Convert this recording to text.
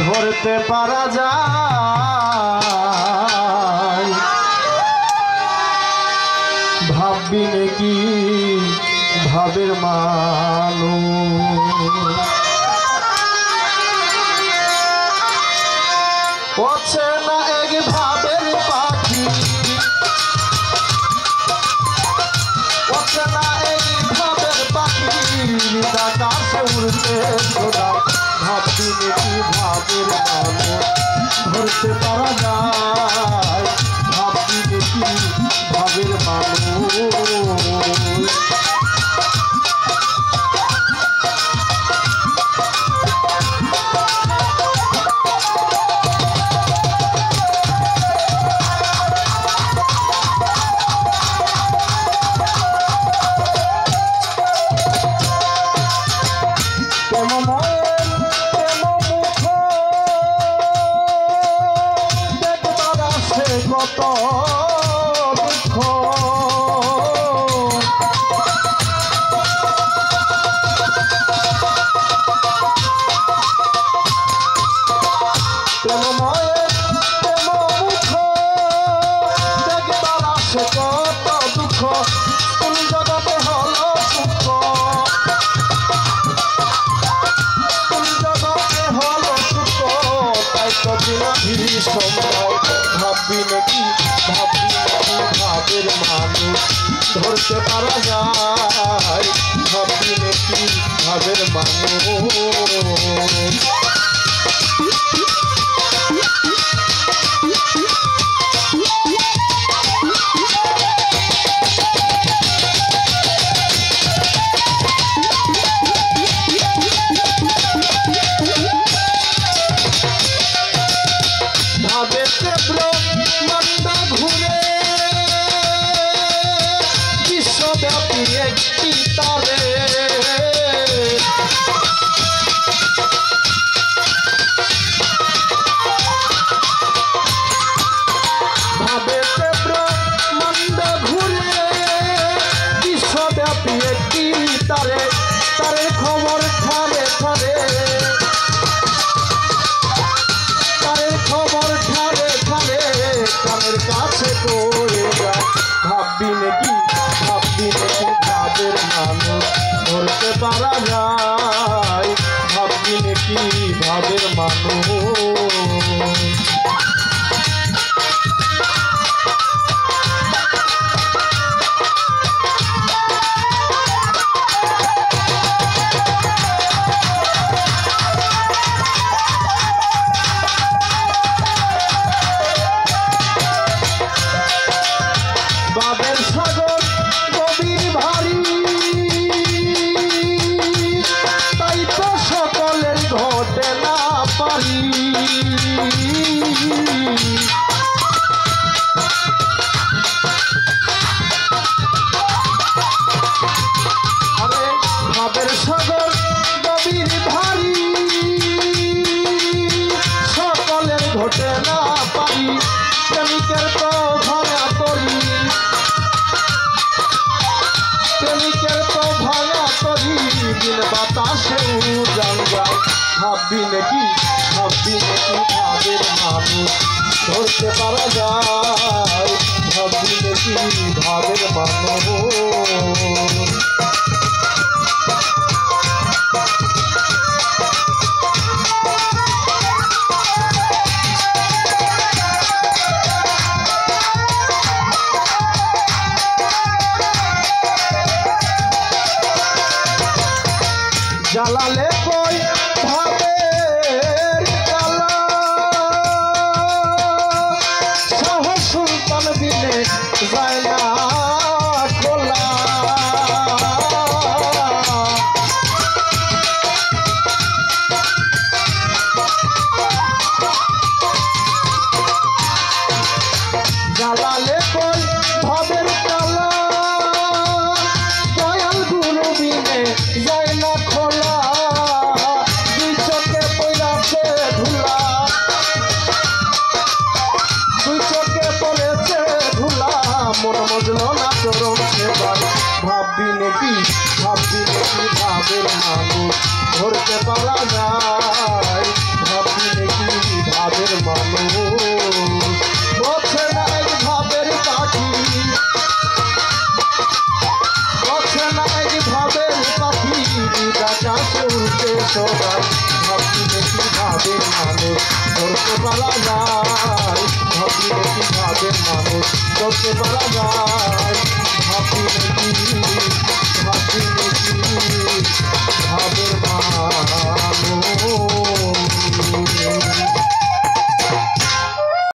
ধরতে পারা যায় ভাববি নাকি ভাবের মানুষ অচেনা এক ভাবের পাখি অচেনা এক ভাবের পাখি আকাশে উড়তে সোনা ভাববি নাকি ভাবের মানুষ ধরতে পারা যায় ভাববি নাকি ভাবের মানুষ কত দুঃখ প্রেমময়ের প্রেমমুখ দেখবার আসে কত দুঃখ কোন জগতে হলো সুখ কোন জগতে হলো সুখ তাই তো দিন সম্ভব ভাববি নাকি ভাবের মানুষ ধরতে পারা যায় ভাববি নাকি ভাবের মানুষ ভাবেতে ব্রহ্মাণ্ড ঘুরে বিশ্বব্যাপী একটি তারে ভাবেতে ব্রহ্মাণ্ড ঘুরে বিশ্বব্যাপী একটি তারে তারে খবর ঠারে ঠারে কানের কাছে করে যায় ভাববি নাকি ভাবের মানুষ ধরতে পারা যায় ভাববি নাকি ভাবের মানুষ বাবের সাগর গভীর ভারী তাই তো সকলের ঘটে না পারি আরে ভাবের সাগর গভীর ভারী সকলের ঘটে না পারি প্রেমিকের তো ভাঙা তরি প্রেমিকের তো ভাঙা তরি দিন বাতাসে উড়ান যায় ভাববি নাকি ভাবের মানুষ ধরতে পারা যায় ভাববি নাকি ভাবের মানুষ জ্বালালে কই ভাবের জ্বালা শাহ সুলতান দিলে যায় না খোলা জ্বালালে কই ভাবের জ্বালা দয়াল গুরু বিনে যায় না খোলা দুই চোখে পড়েছে ধুলা দুই চোখে পড়েছে ধুলা মন মজলো না চরম সেবার ভাববি নাকি ভাবের মানুষ ধরতে পারা যায় ভাববি নাকি ভাবের মানুষ বসে না এক ভাবের পাখি বসে না এক ভাবের পাখি ডাকা শুনতে সবাই ভাবি দেখি ভাবের মানুষ ধরতে পারা যায় ভাবি দেখি ভাবের মানুষ ধরতে পারা যায় ভাবি দেখি